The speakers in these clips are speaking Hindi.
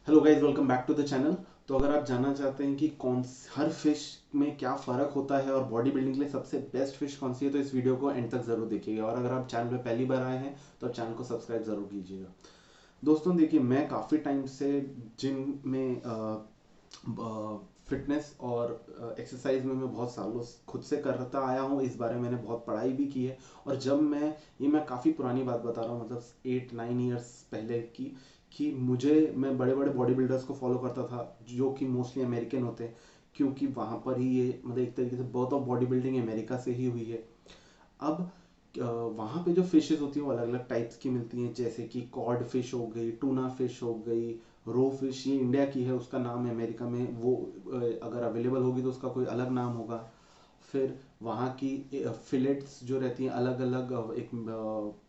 Hello guys, welcome back to the channel. तो अगर आप जानना चाहते हैं कि हर फिश में क्या फ़र्क होता है और बॉडी बिल्डिंग के लिए सबसे बेस्ट फिश कौन सी है, तो इस वीडियो को एंड तक ज़रूर देखिएगा। और अगर आप चैनल पे पहली बार आए हैं तो चैनल को सब्सक्राइब ज़रूर कीजिएगा। दोस्तों देखिए, मैं काफ़ी टाइम से जिम में फिटनेस और एक्सरसाइज में मैं बहुत सालों खुद से करता आया हूँ। इस बारे में मैंने बहुत पढ़ाई भी की है। और जब मैं काफ़ी पुरानी बात बता रहा हूँ, मतलब 8-9 ईयर्स पहले की, कि मैं बड़े बड़े बॉडी बिल्डर्स को फॉलो करता था जो कि मोस्टली अमेरिकन होते हैं, क्योंकि वहाँ पर ही ये मतलब एक तरीके से birth of body building America से ही हुई है। अब वहाँ पे जो फिशेस होती हैं वो अलग अलग टाइप्स की मिलती हैं, जैसे कि कॉड फिश हो गई, टूना फिश हो गई, रो फिश। ये इंडिया की है, उसका नाम है अमेरिका में वो अगर अवेलेबल होगी तो उसका कोई अलग नाम होगा। फिर वहाँ की फिलेट्स जो रहती हैं अलग अलग, एक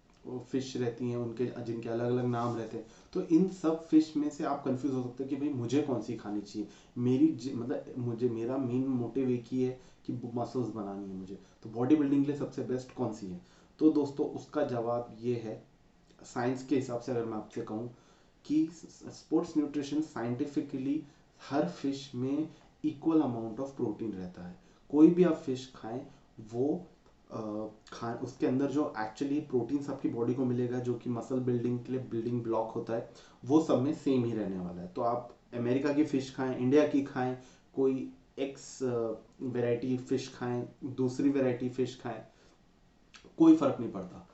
फिश रहती हैं उनके, जिनके अलग अलग नाम रहते हैं। तो इन सब फिश में से आप कंफ्यूज हो सकते हैं कि भाई मुझे कौन सी खानी चाहिए। मतलब मुझे मेरा मेन मोटिव एक ही है कि मसल्स बनानी है मुझे। तो बॉडी बिल्डिंग के लिए सबसे बेस्ट कौन सी है? तो दोस्तों उसका जवाब ये है, साइंस के हिसाब से अगर मैं आपसे कहूँ कि स्पोर्ट्स न्यूट्रिशन साइंटिफिकली हर फिश में इक्वल अमाउंट ऑफ प्रोटीन रहता है। कोई भी आप फिश खाएं, वो उसके अंदर जो एक्चुअली प्रोटीन्स आपकी बॉडी को मिलेगा, जो कि मसल बिल्डिंग के लिए बिल्डिंग ब्लॉक होता है, वो सब में सेम ही रहने वाला है। तो आप अमेरिका की फ़िश खाएं, इंडिया की खाएं, कोई एक्स वेराइटी फ़िश खाएं, दूसरी वेराइटी फ़िश खाएं, कोई फ़र्क नहीं पड़ता।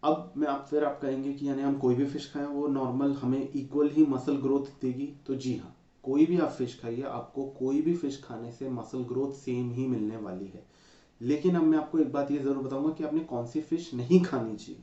अब आप कहेंगे कि यानी हम कोई भी फिश खाएं वो नॉर्मल हमें इक्वल ही मसल ग्रोथ देगी, तो जी हाँ, कोई भी आप फिश खाइए, आपको कोई भी फिश खाने से मसल ग्रोथ सेम ही मिलने वाली है। लेकिन अब मैं आपको एक बात ये जरूर बताऊंगा कि आपने कौन सी फिश नहीं खानी चाहिए,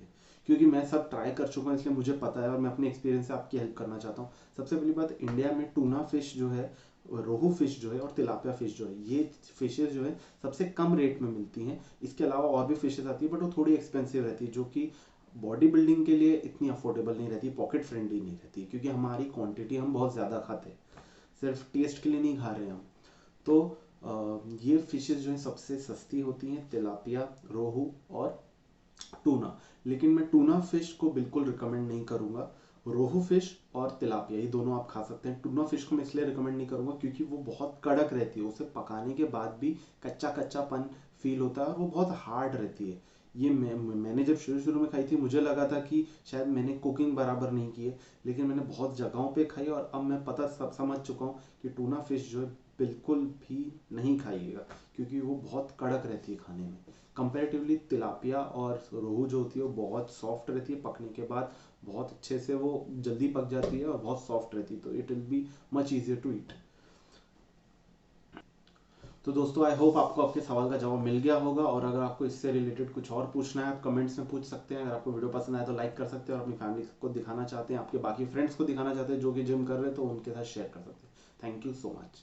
क्योंकि मैं सब ट्राई कर चुका हूँ, इसलिए मुझे पता है और मैं अपने एक्सपीरियंस से आपकी हेल्प करना चाहता हूँ। सबसे पहली बात, इंडिया में टूना फिश जो है, रोहू फिश जो है और तिलापिया फिश जो है, ये फिशेज जो है सबसे कम रेट में मिलती हैं। इसके अलावा और भी फिशेज आती है, बट वो थोड़ी एक्सपेंसिव रहती है, जो कि बॉडी बिल्डिंग के लिए इतनी अफोर्डेबल नहीं रहती, पॉकेट फ्रेंडली नहीं रहती, क्योंकि हमारी क्वांटिटी हम बहुत ज़्यादा खाते हैं, सिर्फ टेस्ट के लिए नहीं खा रहे हम। तो ये फिशेज जो है सबसे सस्ती होती हैं, तिलापिया, रोहू और टूना। लेकिन मैं टूना फिश को बिल्कुल रिकमेंड नहीं करूंगा। रोहू फिश और तिलापिया ये दोनों आप खा सकते हैं। टूना फिश को मैं इसलिए रिकमेंड नहीं करूंगा क्योंकि वो बहुत कड़क रहती है, उसे पकाने के बाद भी कच्चा कच्चापन फील होता है और वो बहुत हार्ड रहती है। ये मैंने जब शुरू शुरू में खाई थी, मुझे लगा था कि शायद मैंने कुकिंग बराबर नहीं की है, लेकिन मैंने बहुत जगहों पे खाई और अब मैं पता सब समझ चुका हूँ कि टूना फिश जो है बिल्कुल भी नहीं खाइएगा, क्योंकि वो बहुत कड़क रहती है खाने में। कंपेरेटिवली तिलापिया और रोहू जो होती है वो बहुत सॉफ्ट रहती है, पकने के बाद बहुत अच्छे से वो जल्दी पक जाती है और बहुत सॉफ्ट रहती है, तो it will be much easier to eat. तो दोस्तों आई होप आपको आपके सवाल का जवाब मिल गया होगा, और अगर आपको इससे रिलेटेड कुछ और पूछना है आप कमेंट्स में पूछ सकते हैं। अगर आपको वीडियो पसंद आए तो लाइक कर सकते हैं, और अपनी फैमिली को दिखाना चाहते हैं, आपके बाकी फ्रेंड्स को दिखाना चाहते हैं जो कि जिम कर रहे हैं, तो उनके साथ शेयर कर सकते हैं। Thank you so much.